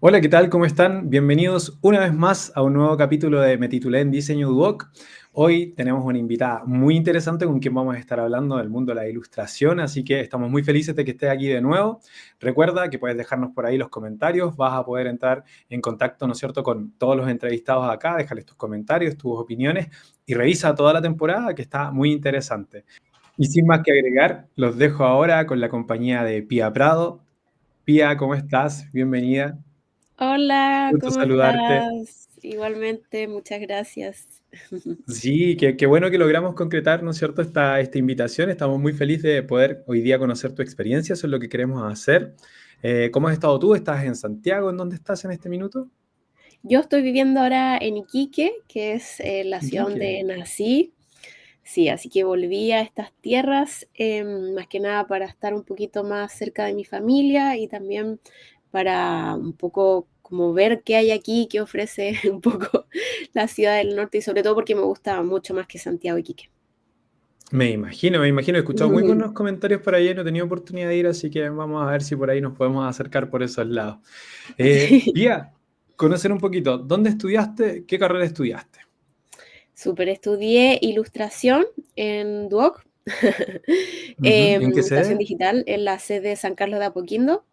Hola, ¿qué tal? ¿Cómo están? Bienvenidos una vez más a un nuevo capítulo de Me titulé en Diseño Duoc. Hoy tenemos una invitada muy interesante con quien vamos a estar hablando del mundo de la ilustración, así que estamos muy felices de que estés aquí de nuevo. Recuerda que puedes dejarnos por ahí los comentarios, vas a poder entrar en contacto, ¿no es cierto?, con todos los entrevistados acá, déjales tus comentarios, tus opiniones y revisa toda la temporada que está muy interesante. Y sin más que agregar, los dejo ahora con la compañía de Pía Prado. Pía, ¿cómo estás? Bienvenida. Hola, Gusto ¿cómo saludarte. estás? Igualmente, muchas gracias. Sí, qué bueno que logramos concretar, ¿no es cierto?, esta invitación. Estamos muy felices de poder hoy día conocer tu experiencia, eso es lo que queremos hacer. ¿Cómo has estado tú? ¿Estás en Santiago? ¿En dónde estás en este minuto? Yo estoy viviendo ahora en Iquique, que es la ciudad Iquique. donde nací. Sí, así que volví a estas tierras, más que nada para estar un poquito más cerca de mi familia y también para un poco como ver qué hay aquí, qué ofrece un poco la ciudad del norte y sobre todo porque me gusta mucho más que Santiago y Iquique. Me imagino, he escuchado muy buenos comentarios por ahí, no he tenido oportunidad de ir, así que vamos a ver si por ahí nos podemos acercar por esos lados. Sí. Pía, conocer un poquito, ¿dónde estudiaste? ¿Qué carrera estudiaste? Súper, estudié ilustración en Duoc, Ujú. ¿En qué ilustración sede? digital en la sede San Carlos de Apoquindo,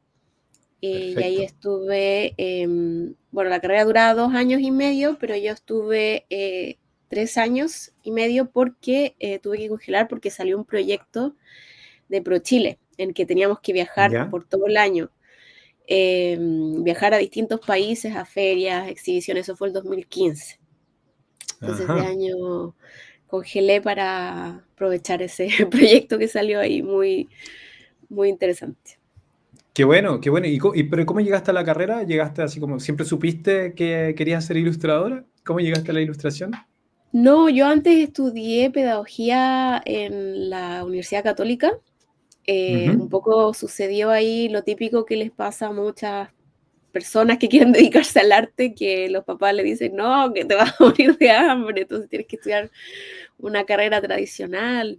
y ahí Perfecto. estuve, bueno, la carrera duraba 2 años y medio, pero yo estuve 3 años y medio porque tuve que congelar porque salió un proyecto de ProChile en que teníamos que viajar ¿Ya? por todo el año, viajar a distintos países, a ferias, exhibiciones, eso fue el 2015. Entonces ese Ajá. año congelé para aprovechar ese proyecto que salió ahí muy, muy interesante. Qué bueno, qué bueno. Pero cómo llegaste a la carrera? ¿Llegaste así como, siempre supiste que querías ser ilustradora? ¿Cómo llegaste a la ilustración? No, yo antes estudié pedagogía en la Universidad Católica. Un Ujú. poco sucedió ahí lo típico que les pasa a muchas personas que quieren dedicarse al arte, que los papás le dicen, no, que te vas a morir de hambre, entonces tienes que estudiar una carrera tradicional.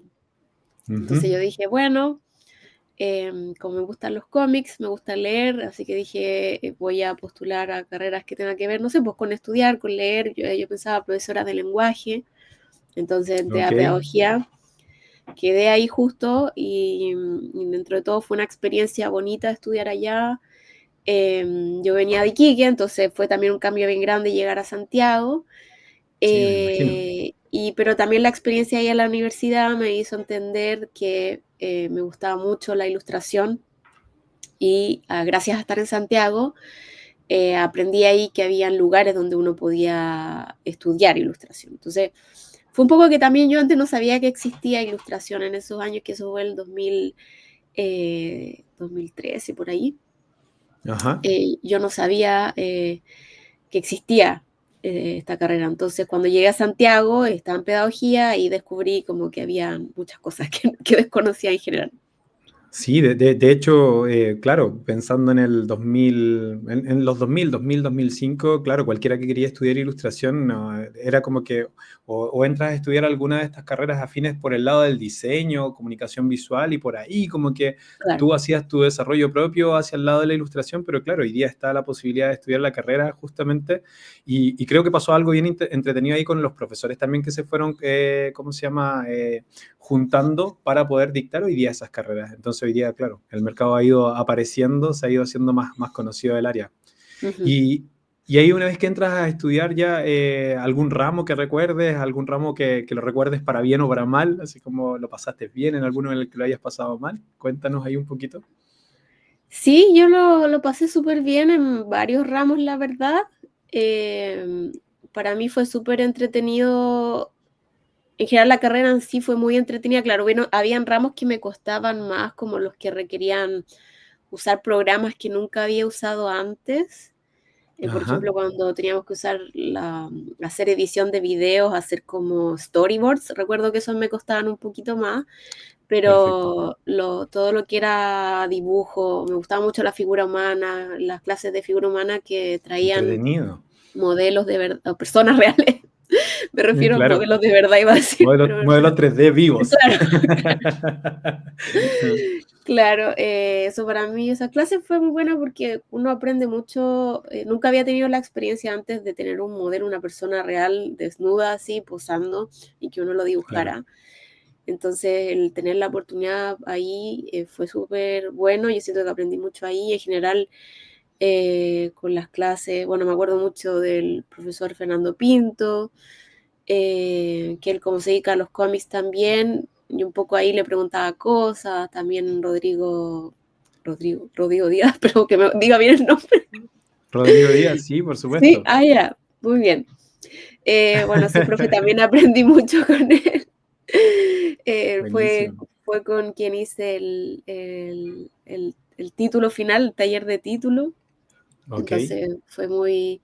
Ujú. Entonces yo dije, bueno, como me gustan los cómics, me gusta leer, así que dije, voy a postular a carreras que tengan que ver, no sé, pues con estudiar, con leer. Yo pensaba profesora de lenguaje, entonces entré Ok. a pedagogía, quedé ahí justo y dentro de todo fue una experiencia bonita estudiar allá. Yo venía de Iquique, entonces fue también un cambio bien grande llegar a Santiago. Sí, me imagino. Pero también la experiencia ahí en la universidad me hizo entender que me gustaba mucho la ilustración y gracias a estar en Santiago aprendí ahí que había lugares donde uno podía estudiar ilustración. Entonces, fue un poco que también yo antes no sabía que existía ilustración en esos años, que eso fue el 2013, por ahí. Ajá. Yo no sabía que existía esta carrera. Entonces, cuando llegué a Santiago, estaba en pedagogía y descubrí como que había muchas cosas que desconocía en general. Sí, de hecho, claro, pensando en el 2000, en los 2005, claro, cualquiera que quería estudiar ilustración, no, era como que o entras a estudiar alguna de estas carreras afines por el lado del diseño, comunicación visual y por ahí como que Claro. tú hacías tu desarrollo propio hacia el lado de la ilustración, pero claro, hoy día está la posibilidad de estudiar la carrera justamente y creo que pasó algo bien entretenido ahí con los profesores también que se fueron, ¿cómo se llama? Juntando para poder dictar hoy día esas carreras. Entonces hoy día, claro, el mercado ha ido apareciendo, se ha ido haciendo más conocido el área. Ujú. Y, y ahí una vez que entras a estudiar ya algún ramo que recuerdes, algún ramo que lo recuerdes para bien o para mal, así como lo pasaste bien en alguno en el que lo hayas pasado mal, cuéntanos ahí un poquito. Sí, yo lo pasé súper bien en varios ramos, la verdad. Em, para mí fue súper entretenido. En general, la carrera en sí fue muy entretenida. Claro, bueno, habían ramos que me costaban más, como los que requerían usar programas que nunca había usado antes. Por Ajá, ejemplo, cuando teníamos que usar hacer edición de videos, hacer como storyboards, recuerdo que esos me costaban un poquito más, perfecto. pero todo lo que era dibujo, me gustaba mucho la figura humana, las clases de figura humana que traían Entretenido. modelos de verdad, personas reales. Me refiero a Claro, modelos de verdad, iba a decir, pero modelos 3D vivos. claro. Claro, eso para mí, esa clase fue muy buena porque uno aprende mucho. Nunca había tenido la experiencia antes de tener un modelo, una persona real, desnuda, así, posando, y que uno lo Claro. dibujara. Entonces, el tener la oportunidad ahí fue súper bueno. Yo siento que aprendí mucho ahí. En general, con las clases, bueno, me acuerdo mucho del profesor Fernando Pinto, que él como se dedica a los cómics también, y un poco ahí le preguntaba cosas, también Rodrigo Díaz, pero que me diga bien el nombre. Rodrigo Díaz, sí, por Sí, supuesto. ya, muy bien. Bueno, ese profe también aprendí mucho con él. Fue, Buenísimo. fue con quien hice el título final, el taller de título. Ok. Entonces fue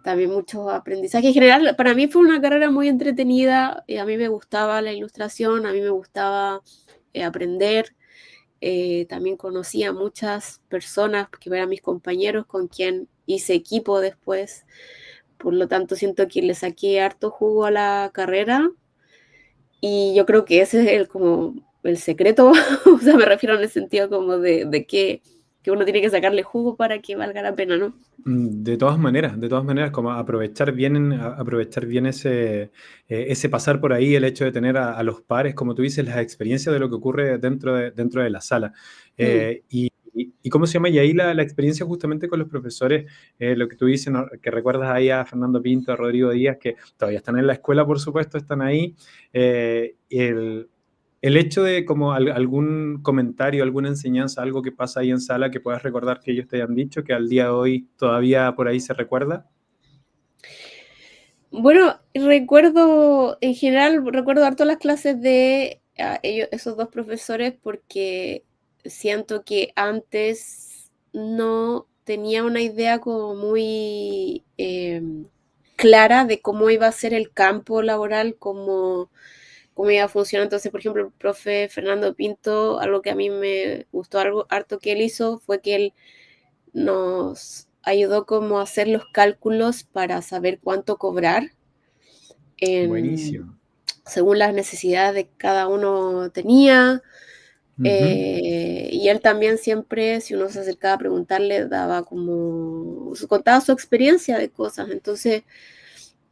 también mucho aprendizaje. En general, para mí fue una carrera muy entretenida. A mí me gustaba la ilustración, a mí me gustaba aprender. También conocí a muchas personas que eran mis compañeros con quien hice equipo después. Por lo tanto, siento que le saqué harto jugo a la carrera y yo creo que ese es como el secreto. O sea, me refiero en el sentido como de que uno tiene que sacarle jugo para que valga la pena, ¿no? De todas maneras, como aprovechar bien ese pasar por ahí, el hecho de tener a los pares, como tú dices, las experiencias de lo que ocurre dentro de la sala. Mm. Y cómo se llama, y ahí la experiencia justamente con los profesores, lo que tú dices, ¿no? Que recuerdas ahí a Fernando Pinto, a Rodrigo Díaz, que todavía están en la escuela, por supuesto, están ahí. El hecho de como algún comentario, alguna enseñanza, algo que pasa ahí en sala que puedas recordar que ellos te hayan dicho, que al día de hoy todavía por ahí se recuerda. Bueno, recuerdo, en general, recuerdo harto las clases de ellos, esos dos profesores, porque siento que antes no tenía una idea como muy clara de cómo iba a ser el campo laboral, cómo iba a funcionar. Entonces, por ejemplo, el profe Fernando Pinto, algo que a mí me gustó algo harto que él hizo fue que él nos ayudó como a hacer los cálculos para saber cuánto cobrar en, Buenísimo. según las necesidades de cada uno tenía. Ujú. Y él también siempre, si uno se acercaba a preguntarle, daba contaba su experiencia de cosas. Entonces,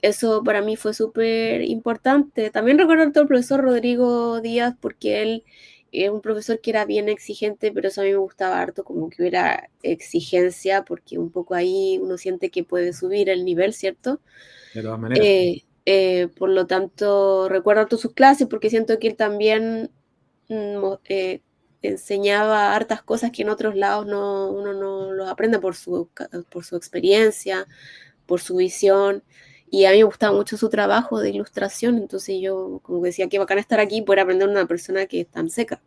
eso para mí fue súper importante. También recuerdo al profesor Rodrigo Díaz porque él es un profesor que era bien exigente, pero eso a mí me gustaba harto, como que hubiera exigencia, porque un poco ahí uno siente que puede subir el nivel, ¿cierto? De todas maneras. Por lo tanto, recuerdo harto sus clases porque siento que él también enseñaba hartas cosas que en otros lados uno no los aprende por su experiencia, por su visión. Y a mí me gustaba mucho su trabajo de ilustración, entonces yo como que decía, qué bacán estar aquí y poder aprender de una persona que es tan seca.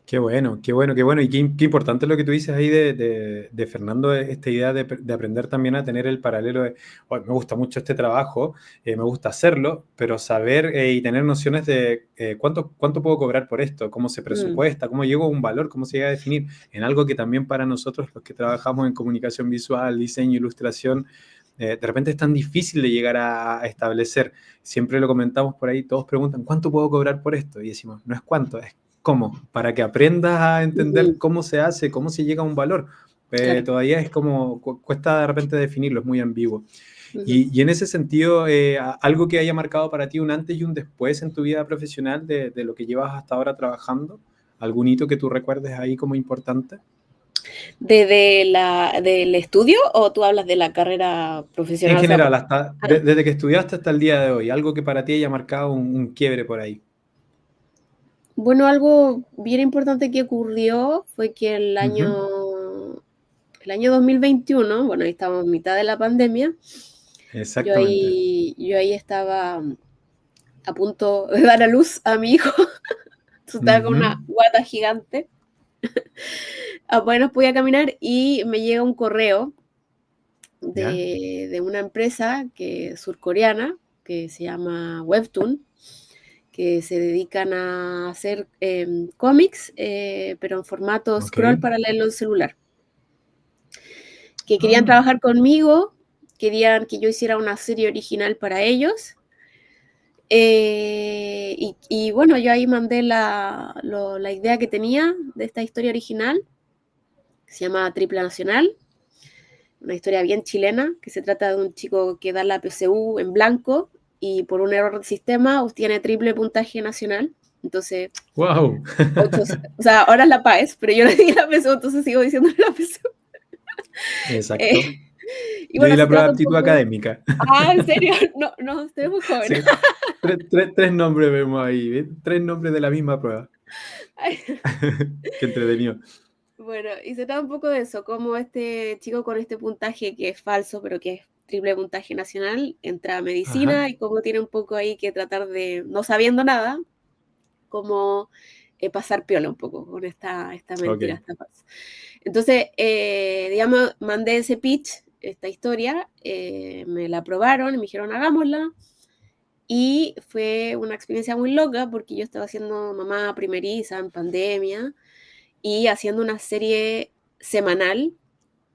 Qué bueno, qué bueno, qué bueno. Y qué importante lo que tú dices ahí de Fernando, esta idea de aprender también a tener el paralelo de, "Oh, me gusta mucho este trabajo, me gusta hacerlo, pero saber y tener nociones de cuánto puedo cobrar por esto, cómo se Mm, presupuesta, cómo llego a un valor, cómo se llega a definir, en algo que también para nosotros, los que trabajamos en comunicación visual, diseño, ilustración, de repente es tan difícil de llegar a establecer. Siempre lo comentamos por ahí, todos preguntan, ¿cuánto puedo cobrar por esto? Y decimos, no es cuánto, es cómo, para que aprendas a entender ujú, cómo se hace, cómo se llega a un valor. claro. Todavía es como, cuesta de repente definirlo, es muy ambiguo. Ujú. Y en ese sentido, algo que haya marcado para ti un antes y un después en tu vida profesional de lo que llevas hasta ahora trabajando, algún hito que tú recuerdes ahí como importante. ¿Del estudio o tú hablas de la carrera En profesional? O sea, general, hasta ah, desde que estudiaste hasta el día de hoy, algo que para ti haya marcado un quiebre por ahí. bueno, algo bien importante que ocurrió fue que Ujú. el año 2021, bueno, ahí estábamos en mitad de la pandemia, Exactamente. yo ahí estaba a punto de dar a luz a mi hijo. Entonces estaba con Ujú. una guata gigante, apenas podía caminar y me llega un correo ¿Ya? de una empresa surcoreana que se llama Webtoon, que se dedican a hacer cómics, pero en formato Ok. scroll para leerlo en celular. Que querían Ah, trabajar conmigo, querían que yo hiciera una serie original para ellos. Y bueno, yo ahí mandé la idea que tenía de esta historia original, que se llama Triple Nacional, una historia bien chilena, que se trata de un chico que da la PSU en blanco y por un error del sistema obtiene triple puntaje nacional. Entonces, ¡Wow! o sea, ahora es la PAES, pero yo le di la PSU, entonces sigo diciendo la PSU. Exacto. Eh, y Yo di bueno, la se prueba de trata un aptitud poco... académica. Ah, ¿en serio? No, no, estoy muy joven. Sí, tres nombres vemos ahí, ¿ves? Tres nombres de la misma prueba. Qué entretenido. Bueno, y se trata un poco de eso, como este chico con este puntaje que es falso, pero que es triple puntaje nacional, entra a Ajá, medicina y cómo tiene un poco ahí que tratar de, no sabiendo nada, cómo pasar piola un poco con esta ok. mentira, esta falsa. Entonces, digamos, mandé ese pitch, esta historia, me la aprobaron y me dijeron hagámosla. Y fue una experiencia muy loca porque yo estaba haciendo mamá primeriza en pandemia y haciendo una serie semanal.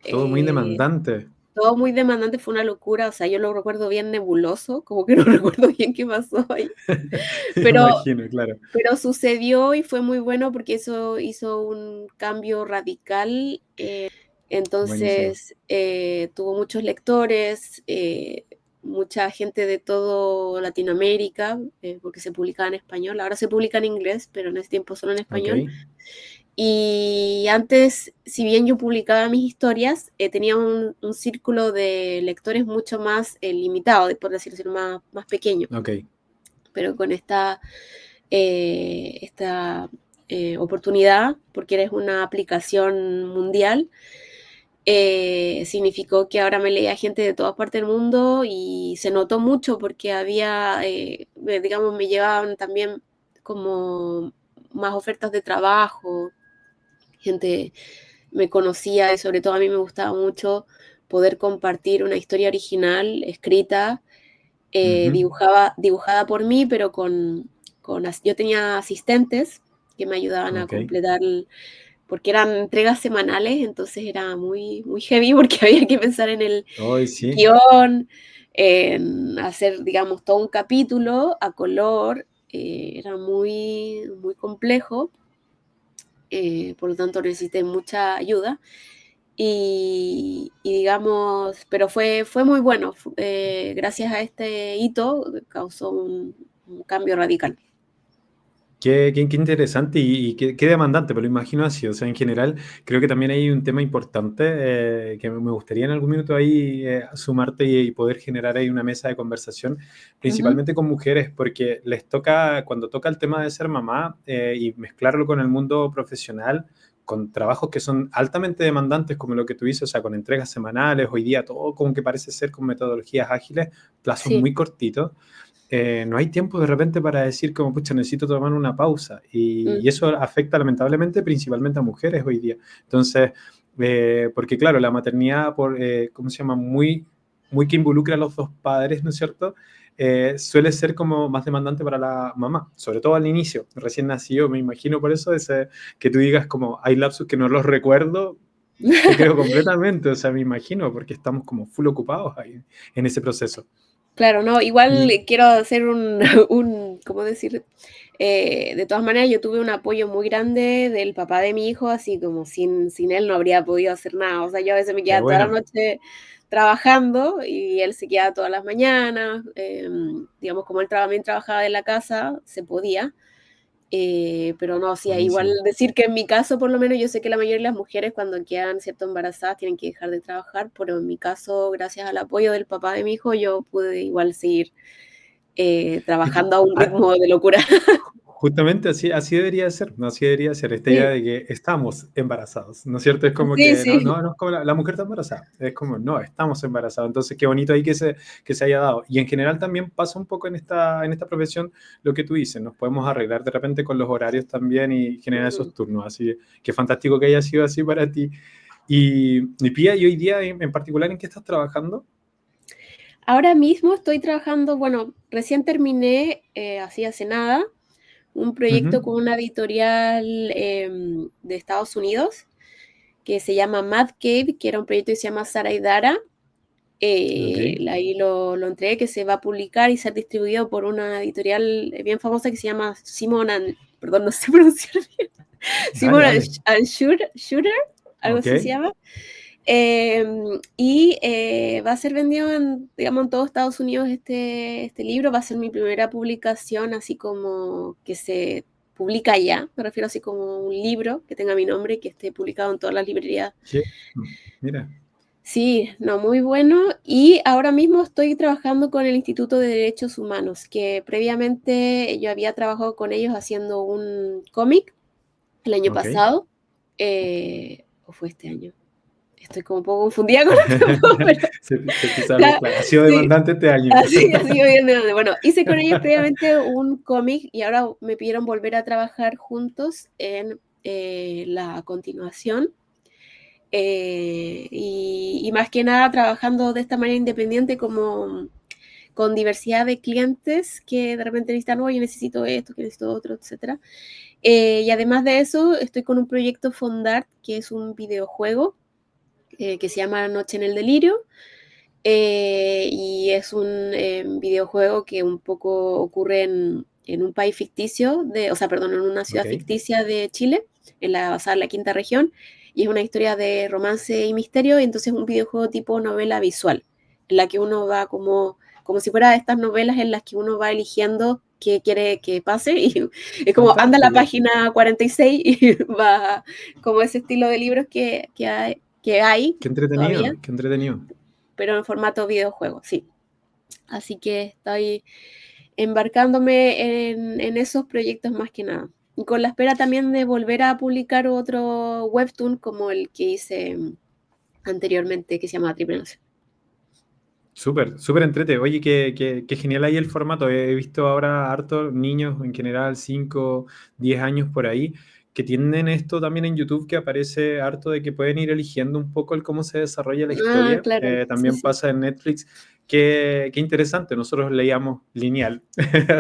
Todo muy eh, demandante, Todo muy demandante, fue una locura, o sea, yo lo recuerdo bien nebuloso, como que no recuerdo bien qué pasó ahí, me pero, imagino, claro. pero sucedió y fue muy bueno porque eso hizo un cambio radical, Buenísimo. entonces tuvo muchos lectores, mucha gente de todo Latinoamérica, porque se publicaba en español, ahora se publica en inglés, pero en ese tiempo solo en Ok. español. Y antes, si bien yo publicaba mis historias, tenía un círculo de lectores mucho más limitado, por decirlo así, más pequeño. Ok. Pero con esta oportunidad, porque eres una aplicación mundial, significó que ahora me leía gente de todas partes del mundo y se notó mucho porque había, digamos, me llevaban también como más ofertas de trabajo, gente me conocía y sobre todo a mí me gustaba mucho poder compartir una historia original escrita, Ujú, dibujada por mí, pero yo tenía asistentes que me ayudaban a ok. completar, porque eran entregas semanales, entonces era muy, muy heavy porque había que pensar en el Hoy sí. guión, en hacer, digamos, todo un capítulo a color, era muy, muy complejo, por lo tanto necesité mucha ayuda. Y digamos, pero fue muy bueno. Gracias a este hito causó un cambio radical. Qué interesante y qué demandante, pero lo imagino así. O sea, en general, creo que también hay un tema importante que me gustaría en algún minuto ahí sumarte y poder generar ahí una mesa de conversación, Ujú, principalmente con mujeres, porque les toca, cuando toca el tema de ser mamá y mezclarlo con el mundo profesional, con trabajos que son altamente demandantes, como lo que tú dices, o sea, con entregas semanales, hoy día todo como que parece ser con metodologías ágiles, plazos sí. muy cortitos. No hay tiempo de repente para decir como, pucha, necesito tomar una pausa. Y Mm, eso afecta lamentablemente principalmente a mujeres hoy día. Entonces, porque claro, la maternidad, ¿cómo se llama? Muy que involucra a los dos padres, ¿no es cierto? Suele ser como más demandante para la mamá, sobre todo al inicio, recién nacido, me imagino por eso, que tú digas como, hay lapsos que no los recuerdo, te creo completamente, o sea, me imagino, porque estamos como full ocupados ahí en ese proceso. claro, no, igual Y quiero hacer ¿cómo decir? De todas maneras, yo tuve un apoyo muy grande del papá de mi hijo, así como sin él no habría podido hacer nada. O sea, yo a veces me qué quedaba toda la bueno. noche trabajando y él se quedaba todas las mañanas. Digamos, como él también trabajaba de la casa, se podía. Pero no, sí, igual Buenísimo. decir que en mi caso, por lo menos, yo sé que la mayoría de las mujeres cuando quedan cierto embarazadas tienen que dejar de trabajar, pero en mi caso, gracias al apoyo del papá de mi hijo, yo pude igual seguir Es que, trabajando a un ritmo de locura. justamente así debería ser, ¿no? Así debería ser esta idea Sí, de que estamos embarazados, ¿no es cierto? Es como sí, que sí. no es como la mujer está embarazada, es como, no, estamos embarazados. Entonces, qué bonito ahí que se haya dado. Y en general también pasa un poco en esta profesión lo que tú dices, nos podemos arreglar de repente con los horarios también y generar Mm. esos turnos. Así que fantástico que haya sido así para ti. Y Pía, y hoy día en particular, ¿en qué estás trabajando? Ahora mismo estoy trabajando, bueno, recién terminé, así hace nada, un proyecto Ujú. con una editorial de Estados Unidos que se llama Mad Cave, que era un proyecto que se llama Sara y Dara, Ok. Ahí lo entregué, que se va a publicar y ser distribuido por una editorial bien famosa que se llama Simon perdón, no sé pronunciar bien, Dale, Simon dale. Schuster, algo Ok. así se llama. Y va a ser vendido digamos, en todo Estados Unidos este libro. Va a ser mi primera publicación, así como que se publica ya. Me refiero así como un libro que tenga mi nombre y que esté publicado en todas las librerías. Qué- Mira. Sí, no, muy bueno. Y ahora mismo estoy trabajando con el Instituto de Derechos Humanos, que previamente yo había trabajado con ellos haciendo un cómic el año Ok. pasado, o fue este año. Estoy como un poco confundida con el tiempo, pero Se te sale, ya, claro. Ha sido sí, demandante este año. así, así bien. Bueno, hice con ellos previamente un cómic y ahora me pidieron volver a trabajar juntos en la continuación. Y más que nada trabajando de esta manera independiente como con diversidad de clientes que de repente necesitan, oye, necesito esto, que necesito otro, etcétera. Y además de eso, estoy con un proyecto Fondart, que es un videojuego que se llama Noche en el Delirio. Y es un videojuego que un poco ocurre en un país ficticio, o sea, perdón, en una ciudad Ok. ficticia de Chile, basada en la quinta región, y es una historia de romance y misterio, y entonces es un videojuego tipo novela visual, en la que uno va como si fuera estas novelas en las que uno va eligiendo qué quiere que pase, y es como anda a la Fantástico. página 46 y va como ese estilo de libros que hay Qué todavía, entretenido, qué entretenido. pero en formato videojuego, sí. Así que estoy embarcándome en esos proyectos más que nada. Y con la espera también de volver a publicar otro webtoon como el que hice anteriormente, que se llama Triple Nación. Súper, súper entrete. Oye, qué genial ahí el formato. He visto ahora hartos niños en general, 5 10 años por ahí, que tienen esto también en YouTube, que aparece harto de que pueden ir eligiendo un poco el cómo se desarrolla la Ah, historia. claro, sí, También sí. pasa en Netflix. Qué interesante. Nosotros leíamos lineal.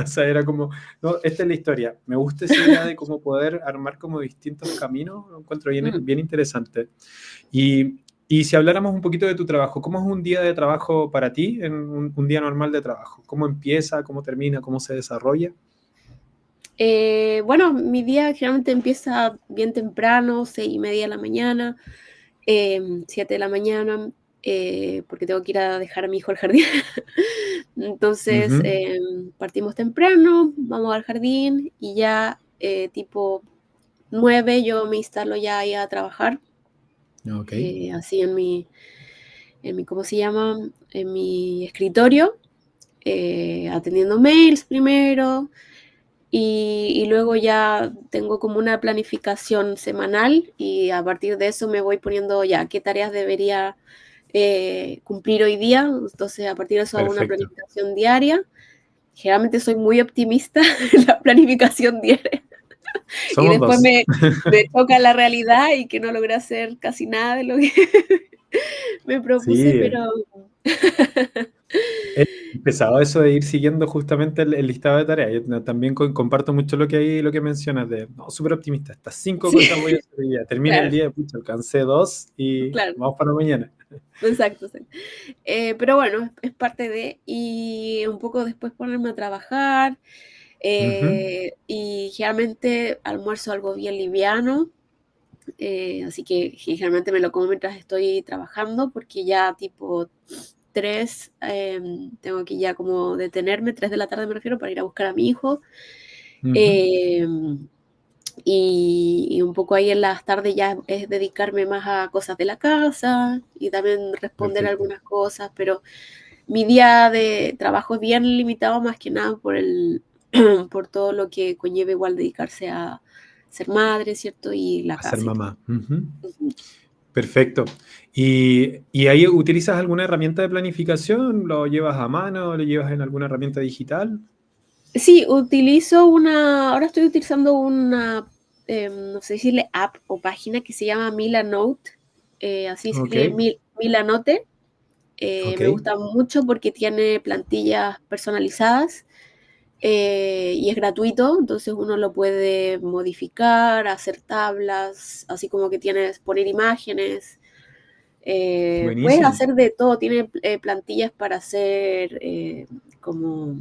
O sea, era como, no, esta es la historia. Me gusta esa idea de cómo poder armar como distintos caminos. Lo encuentro bien, Mm. bien interesante. Y, y si habláramos un poquito de tu trabajo, ¿cómo es un día de trabajo para ti, en un día normal de trabajo? ¿Cómo empieza, cómo termina, cómo se desarrolla? Bueno, mi día generalmente empieza bien temprano, 6:30 de la mañana, 7 de la mañana, porque tengo que ir a dejar a mi hijo al jardín. Entonces, Ujú. partimos temprano, vamos al jardín y ya tipo 9 yo me instalo ya ahí a trabajar, Ok, así ¿cómo se llama? En mi escritorio, atendiendo mails primero, y luego ya tengo como una planificación semanal y a partir de eso me voy poniendo ya qué tareas debería cumplir hoy día. Entonces a partir de eso hago una perfecto. planificación diaria. Generalmente soy muy optimista en la planificación diaria y Somos después dos. me toca la realidad y que no logré hacer casi nada de lo que me propuse, Sí, pero es pesado eso de ir siguiendo justamente el listado de tareas. Yo también comparto mucho lo que mencionas de, no, súper optimista, estas 5 sí, cosas voy a hacer hoy día. Termina el claro, día, pucha, alcancé 2 y claro, vamos para mañana. exacto. Sí. Pero bueno, es parte de, y un poco después ponerme a trabajar, Ujú. y generalmente almuerzo algo bien liviano, así que generalmente me lo como mientras estoy trabajando, porque ya tipo 3 tengo que ya como detenerme, 3 de la tarde me refiero, para ir a buscar a mi hijo. Ujú. Eh, y un poco ahí en las tardes ya es dedicarme más a cosas de la casa y también responder Perfecto. algunas cosas, pero mi día de trabajo es bien limitado más que nada por todo lo que conlleva igual dedicarse a ser madre, ¿cierto? Y la A ser casa y todo. mamá. Ujú. Ujú. Perfecto. ¿Y ahí utilizas alguna herramienta de planificación? ¿Lo llevas a mano? ¿Lo llevas en alguna herramienta digital? Sí, ahora estoy utilizando una, no sé decirle app o página que se llama Milanote, así se Ok, escribe Milanote. ok. Me gusta mucho porque tiene plantillas personalizadas, y es gratuito, entonces uno lo puede modificar, hacer tablas, así como que tienes, poner imágenes, Puedes Buenísimo. hacer de todo, tiene plantillas para hacer como,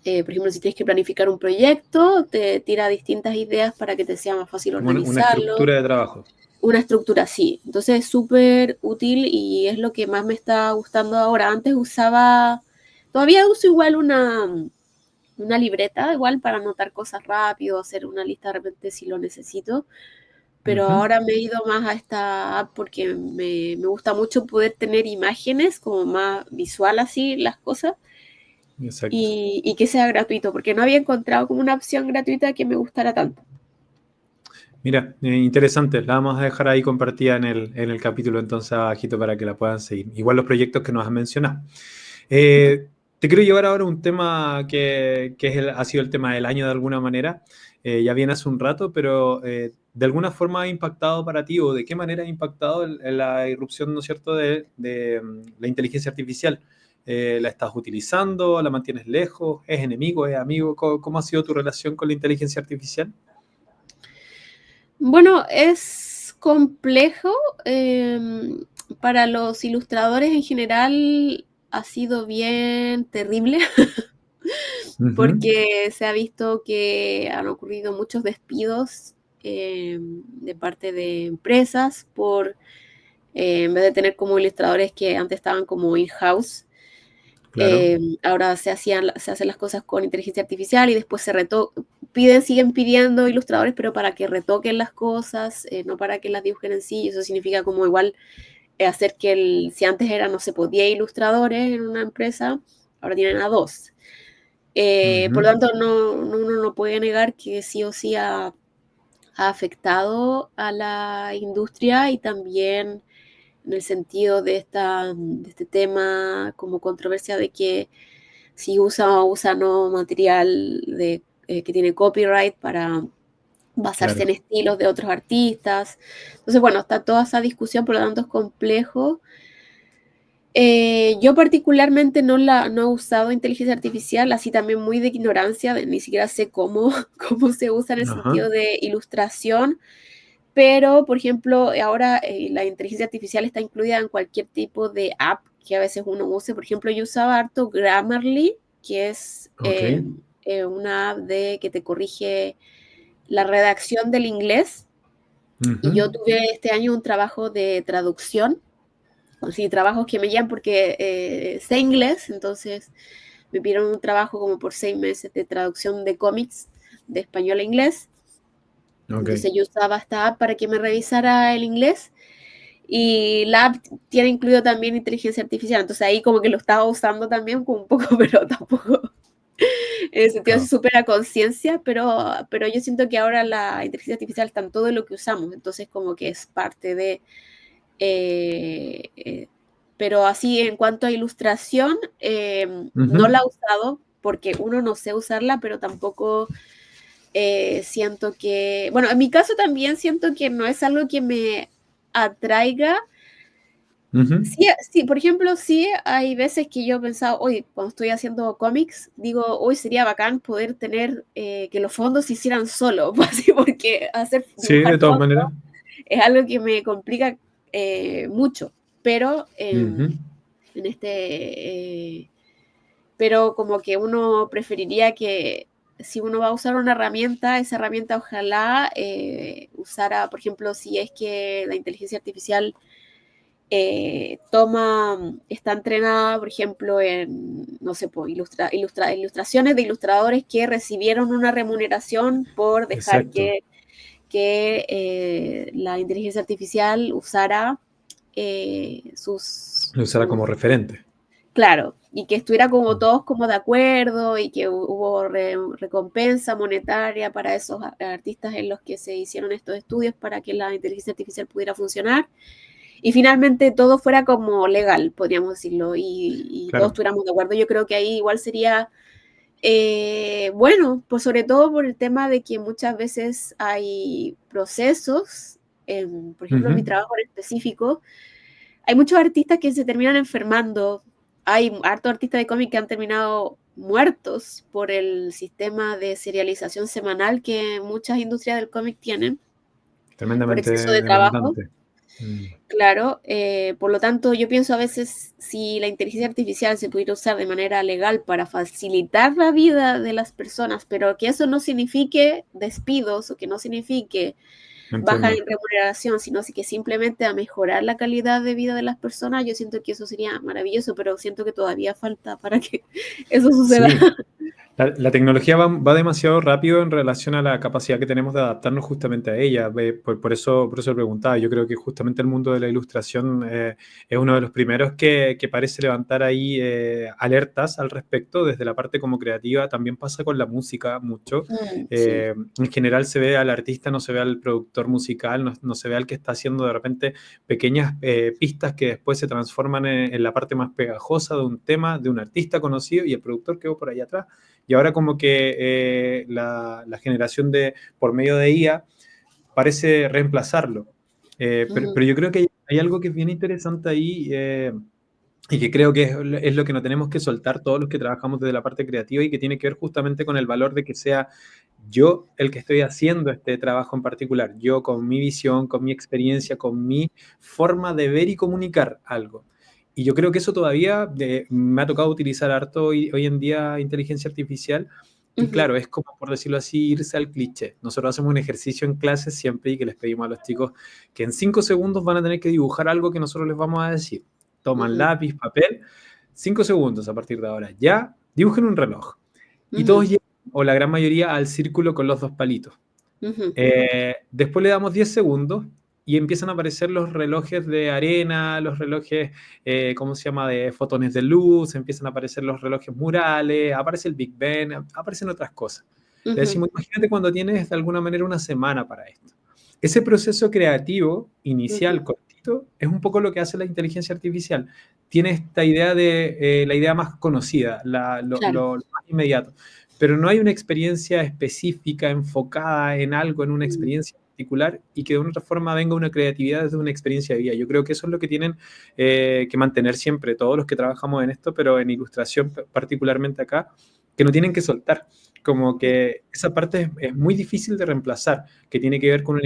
por ejemplo, si tienes que planificar un proyecto, te tira distintas ideas para que te sea más fácil Como una organizarlo. estructura de trabajo. Una estructura así. Entonces es súper útil y es lo que más me está gustando ahora. Antes usaba, todavía uso igual una libreta, igual para anotar cosas rápido, hacer una lista de repente si lo necesito. Pero Ujú. ahora me he ido más a esta app porque me gusta mucho poder tener imágenes, como más visual así las cosas, Exacto. y que sea gratuito, porque no había encontrado como una opción gratuita que me gustara tanto. Mira, interesante. La vamos a dejar ahí compartida en el capítulo entonces abajito para que la puedan seguir. Igual los proyectos que nos has mencionado. Súper. Te quiero llevar ahora a un tema que es ha sido el tema del año de alguna manera. Ya viene hace un rato, pero ¿de alguna forma ha impactado para ti o de qué manera ha impactado la irrupción, ¿no es cierto?, de la inteligencia artificial. ¿La estás utilizando? ¿La mantienes lejos? ¿Es enemigo? ¿Es amigo? ¿Cómo ha sido tu relación con la inteligencia artificial? Bueno, es complejo. Para los ilustradores en general ha sido bien terrible Ujú. porque se ha visto que han ocurrido muchos despidos de parte de empresas por, en vez de tener como ilustradores que antes estaban como in-house, Claro. ahora se hacen las cosas con inteligencia artificial y después piden, siguen pidiendo ilustradores, pero para que retoquen las cosas, no para que las dibujen en sí. Y eso significa como igual hacer que si antes era, no se podía ilustradores en una empresa, ahora tienen a dos. Por lo Ujú. tanto, uno no puede negar que sí o sí ha afectado a la industria y también en el sentido de este tema como controversia de que si usa o usa no material que tiene copyright para basarse en Claro. estilos de otros artistas. Entonces, bueno, está toda esa discusión, por lo tanto es complejo. Yo particularmente no he usado inteligencia artificial, así también muy de ignorancia, ni siquiera sé cómo, cómo se usa en el Ajá. sentido de ilustración, pero por ejemplo, ahora la inteligencia artificial está incluida en cualquier tipo de app que a veces uno use. Por ejemplo, yo usaba harto Grammarly, que es Ok. una app que te corrige la redacción del inglés. Y Ujú. yo tuve este año un trabajo de traducción, sí, trabajos que me llaman porque sé inglés, entonces me pidieron un trabajo como por 6 meses de traducción de cómics de español a inglés. Ok. Entonces yo usaba esta app para que me revisara el inglés y la app tiene incluido también inteligencia artificial, entonces ahí como que lo estaba usando también como un poco, pero tampoco en el sentido de Claro. súper a conciencia, pero yo siento que ahora la inteligencia artificial está en todo lo que usamos, entonces como que es parte de... Eh, eh, pero así en cuanto a ilustración, no Ujú. la he usado porque uno no sé usarla, pero tampoco siento que, bueno, en mi caso también siento que no es algo que me atraiga. Ujú. Sí, sí, por ejemplo, sí hay veces que yo he pensado, hoy cuando estoy haciendo cómics, digo, hoy sería bacán poder tener que los fondos se hicieran solo, pues, así, porque Sí, de dibujar todas fondos maneras. es algo que me complica mucho, pero Ujú. en pero como que uno preferiría que si uno va a usar una herramienta, esa herramienta ojalá usara, por ejemplo, si es que la inteligencia artificial está entrenada, por ejemplo, en, no sé, pues, ilustraciones de ilustradores que recibieron una remuneración por dejar Exacto. que la inteligencia artificial usara Lo usará como referente. claro, y que estuviera como Mm. todos como de acuerdo y que hubo recompensa monetaria para esos artistas en los que se hicieron estos estudios para que la inteligencia artificial pudiera funcionar. Y finalmente todo fuera como legal, podríamos decirlo, y todos Claro. estuviéramos de acuerdo. Yo creo que ahí igual sería bueno, pues sobre todo por el tema de que muchas veces hay procesos, por ejemplo, en mi Ujú. trabajo en específico, hay muchos artistas que se terminan enfermando. Hay hartos artistas de cómic que han terminado muertos por el sistema de serialización semanal que muchas industrias del cómic tienen, por Tremendamente exceso de trabajo. demandante. Mm. Claro, por lo tanto, yo pienso a veces si la inteligencia artificial se pudiera usar de manera legal para facilitar la vida de las personas, pero que eso no signifique despidos o que no signifique baja Entiendo. en remuneración, sino sí que simplemente a mejorar la calidad de vida de las personas, yo siento que eso sería maravilloso, pero siento que todavía falta para que eso suceda. Sí. La tecnología va demasiado rápido en relación a la capacidad que tenemos de adaptarnos justamente a ella. Por eso preguntaba. Yo creo que justamente el mundo de la ilustración es uno de los primeros que parece levantar ahí alertas al respecto. Desde la parte como creativa también pasa con la música mucho. Sí. En general se ve al artista, no se ve al productor musical, no se ve al que está haciendo de repente pequeñas pistas que después se transforman en la parte más pegajosa de un tema, de un artista conocido, y el productor quedó por ahí atrás. Y ahora como que la generación por medio de IA parece reemplazarlo. Pero yo creo que hay algo que es bien interesante ahí y que creo que es lo que no tenemos que soltar todos los que trabajamos desde la parte creativa y que tiene que ver justamente con el valor de que sea yo el que estoy haciendo este trabajo en particular, yo con mi visión, con mi experiencia, con mi forma de ver y comunicar algo. Y yo creo que eso todavía me ha tocado utilizar harto hoy en día inteligencia artificial. Y Ujú, claro, es como, por decirlo así, irse al cliché. Nosotros hacemos un ejercicio en clases siempre y que les pedimos a los chicos que en 5 segundos van a tener que dibujar algo que nosotros les vamos a decir. Toman ujú, lápiz, papel, 5 segundos a partir de ahora. Ya dibujen un reloj. Y ujú, todos llegan, o la gran mayoría, al círculo con los dos palitos. ujú, Después le damos 10 segundos y empiezan a aparecer los relojes de arena, los relojes, ¿cómo se llama?, de fotones de luz, empiezan a aparecer los relojes murales, aparece el Big Ben, aparecen otras cosas. Le ujú, decimos, imagínate cuando tienes de alguna manera una semana para esto. Ese proceso creativo inicial, ujú. cortito, es un poco lo que hace la inteligencia artificial. Tiene esta idea de la idea más conocida, Claro. lo más inmediato, pero no hay una experiencia específica, enfocada en algo, en una Mm, experiencia particular y que de una otra forma venga una creatividad desde una experiencia de vida. Yo creo que eso es lo que tienen que mantener siempre todos los que trabajamos en esto, pero en ilustración particularmente acá, que no tienen que soltar. Como mm, que esa parte es muy difícil de reemplazar, que tiene que ver con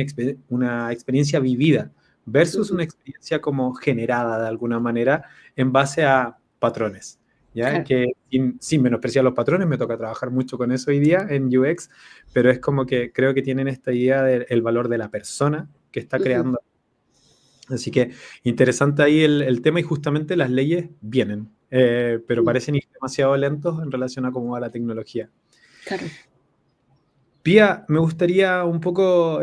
una experiencia vivida versus ujú, una experiencia como generada de alguna manera en base a patrones. ¿Ya? claro. Que sin menospreciar los patrones, me toca trabajar mucho con eso hoy día en UX, pero es como que creo que tienen esta idea del valor de la persona que está Ujú, creando. Así que interesante ahí el tema y justamente las leyes vienen, pero mm, parecen ir demasiado lentos en relación a cómo va la tecnología. claro. Pía, me gustaría un poco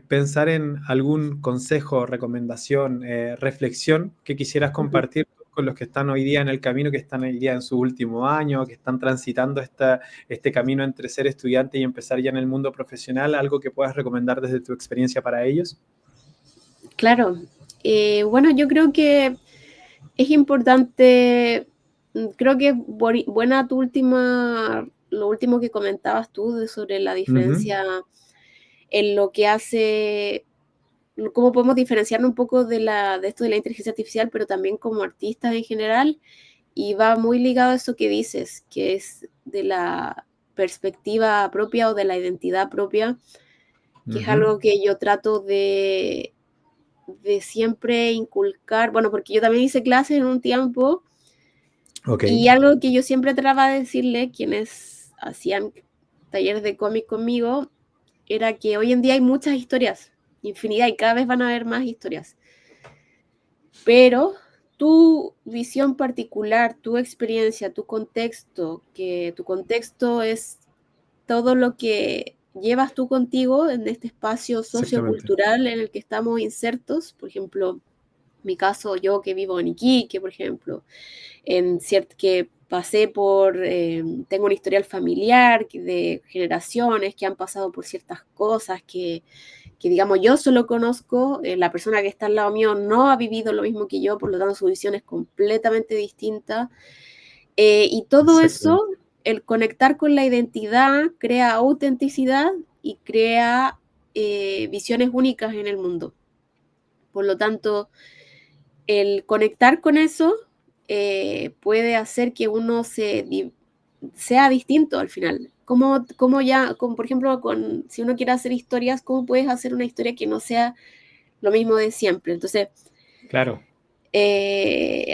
pensar en algún consejo, recomendación, reflexión que quisieras Ujú. compartir con los que están hoy día en el camino, que están hoy día en su último año, que están transitando este camino entre ser estudiante y empezar ya en el mundo profesional, algo que puedas recomendar desde tu experiencia para ellos. Claro. Bueno, yo creo que es importante, creo que es buena lo último que comentabas tú sobre la Ujú. diferencia en lo que hace, cómo podemos diferenciarnos un poco de esto de la inteligencia artificial, pero también como artistas en general, y va muy ligado a eso que dices, que es de la perspectiva propia o de la identidad propia, que es Ujú. algo que yo trato de siempre inculcar, bueno, porque yo también hice clases en un tiempo Ok, y algo que yo siempre trataba de decirle quienes hacían talleres de cómic conmigo era que hoy en día hay muchas historias, infinidad, y cada vez van a haber más historias, pero tu visión particular, tu experiencia, tu contexto, que tu contexto es todo lo que llevas tú contigo en este espacio exactamente. sociocultural en el que estamos insertos, por ejemplo, mi caso, yo que vivo en Iquique, por ejemplo, que pasé tengo un historial familiar de generaciones que han pasado por ciertas cosas que digamos, yo solo conozco, la persona que está al lado mío no ha vivido lo mismo que yo, por lo tanto su visión es completamente distinta. Y todo eso, Exactamente. el conectar con la identidad, crea autenticidad y crea visiones únicas en el mundo. Por lo tanto, el conectar con eso puede hacer que uno sea distinto al final. Como ya, como por ejemplo, si uno quiere hacer historias, ¿cómo puedes hacer una historia que no sea lo mismo de siempre. Entonces, Claro,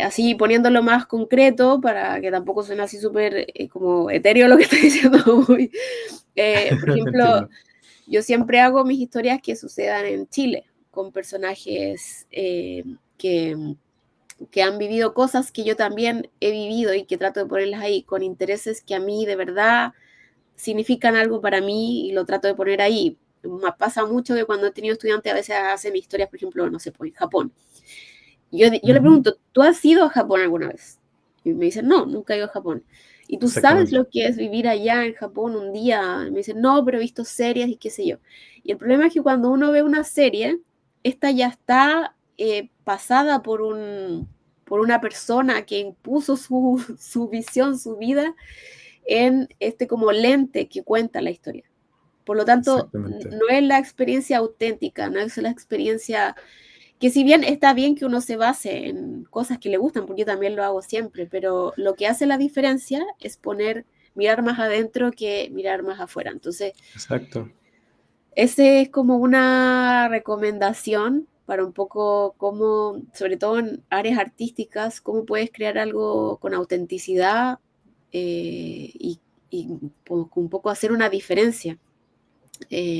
así poniéndolo más concreto, para que tampoco suene así súper como etéreo lo que estoy diciendo hoy. Por te ejemplo, entiendo. yo siempre hago mis historias que sucedan en Chile, con personajes que, que han vivido cosas que yo también he vivido y que trato de ponerlas ahí, con intereses que a mí de verdad significan algo para mí y lo trato de poner ahí. Me pasa mucho que cuando he tenido estudiantes a veces hacen historias, por ejemplo, no sé, pues en Japón. Yo le Ujú, pregunto, ¿tú has ido a Japón alguna vez? Y me dicen, no, nunca he ido a Japón. ¿Y tú sabes exactamente. lo que es vivir allá en Japón un día? Y me dicen, no, pero he visto series y qué sé yo. Y el problema es que cuando uno ve una serie, esta ya está pasada por una persona que impuso su visión, su vida, en este como lente que cuenta la historia. Por lo tanto, Exactamente. no es la experiencia auténtica, no es la experiencia que si bien está bien que uno se base en cosas que le gustan, porque yo también lo hago siempre, pero lo que hace la diferencia es mirar más adentro que mirar más afuera. Entonces, Exacto. ese es como una recomendación para un poco cómo, sobre todo en áreas artísticas, cómo puedes crear algo con autenticidad y un poco hacer una diferencia.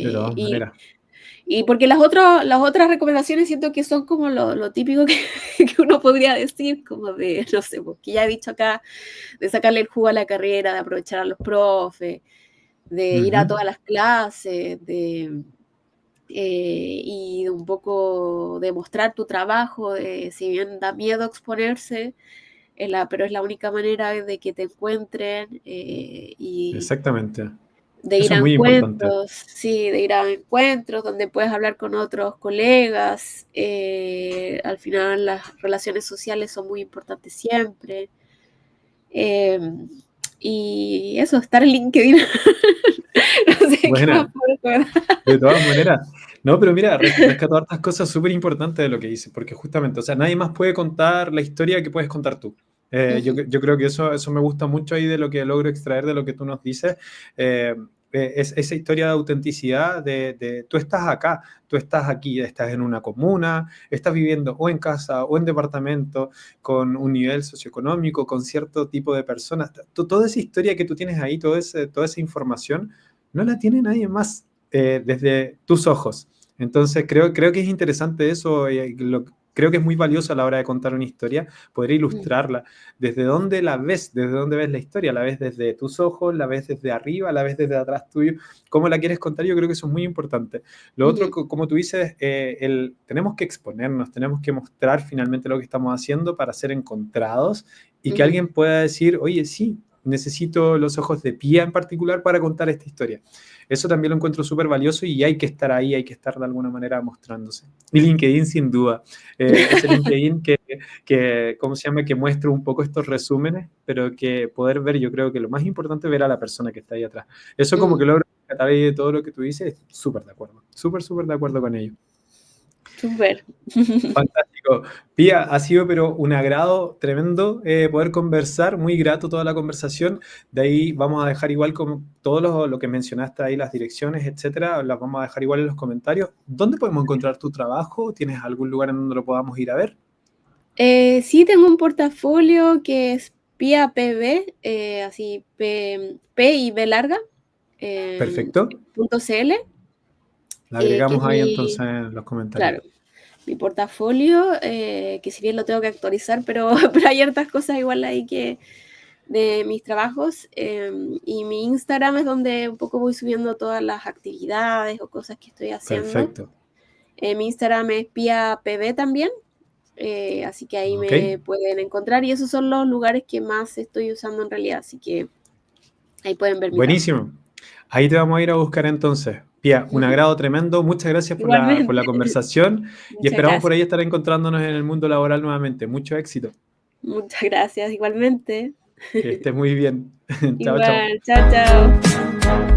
De Eh, todas y maneras. Y porque las otras recomendaciones siento que son como lo típico que, que uno podría decir, como de, no sé, porque ya he dicho acá, de sacarle el jugo a la carrera, de aprovechar a los profes, de ir a Ujú. todas las clases, y un poco demostrar tu trabajo, si bien da miedo exponerse, pero es la única manera de que te encuentren y Exactamente. de ir Eso a es muy importante. encuentros, sí, de ir a encuentros donde puedes hablar con otros colegas. Al final las relaciones sociales son muy importantes siempre. Eh, y eso, estar en LinkedIn. No sé qué más Buena. puedo recomendar. De todas maneras. No, pero mira, rescato hartas cosas súper importantes de lo que dices, porque justamente, o sea, nadie más puede contar la historia que puedes contar tú. Ujú, Yo creo que eso me gusta mucho ahí de lo que logro extraer de lo que tú nos dices. Eh, es esa historia de autenticidad tú estás acá, tú estás aquí, estás en una comuna, estás viviendo o en casa o en departamento, con un nivel socioeconómico, con cierto tipo de personas. Toda esa historia que tú tienes ahí, toda esa información, no la tiene nadie más desde tus ojos. Entonces, creo que es interesante eso, creo que es muy valioso a la hora de contar una historia, poder ujú, ilustrarla. ¿Desde dónde la ves? ¿Desde dónde ves la historia? ¿La ves desde tus ojos? ¿La ves desde arriba? ¿La ves desde atrás tuyo? ¿Cómo la quieres contar? Yo creo que eso es muy importante. Lo otro, ujú, como tú dices, tenemos que exponernos, tenemos que mostrar finalmente lo que estamos haciendo para ser encontrados y que ujú, alguien pueda decir, oye, sí, necesito los ojos de Pía en particular para contar esta historia. Eso también lo encuentro súper valioso y hay que estar ahí, hay que estar de alguna manera mostrándose. Y LinkedIn sin duda, ese LinkedIn ¿cómo se llama? Que muestra un poco estos resúmenes, pero que poder ver, yo creo que lo más importante es ver a la persona que está ahí atrás. Eso como ujú. que logro rescatar ahí de todo lo que tú dices, súper de acuerdo, súper de acuerdo con ello. Súper. Fantástico. Pía, ha sido pero un agrado tremendo poder conversar, muy grato toda la conversación. De ahí vamos a dejar igual como todo lo que mencionaste ahí, las direcciones, etcétera, las vamos a dejar igual en los comentarios. ¿Dónde podemos encontrar tu trabajo? ¿Tienes algún lugar en donde lo podamos ir a ver? Sí, tengo un portafolio que es PIA PB, así P y B larga, Perfecto. .cl, La que es agregamos ahí entonces mi, en los comentarios. claro, mi portafolio, que si bien lo tengo que actualizar, pero, pero hay hartas cosas igual ahí que de mis trabajos, y mi Instagram es donde un poco voy subiendo todas las actividades o cosas que estoy haciendo. Perfecto. Mi Instagram es PIA PB también. Así que ahí Ok. me pueden encontrar y esos son los lugares que más estoy usando en realidad, así que ahí pueden ver mi trabajo. Buenísimo. Ahí te vamos a ir a buscar entonces. Pía, un Ujú. agrado tremendo. Muchas gracias por la Igualmente, conversación y muchas esperamos por gracias. ahí estar encontrándonos en el mundo laboral nuevamente. Mucho éxito. Muchas gracias, igualmente. Que estés muy bien. Chao, chao. Igual, chao, chao.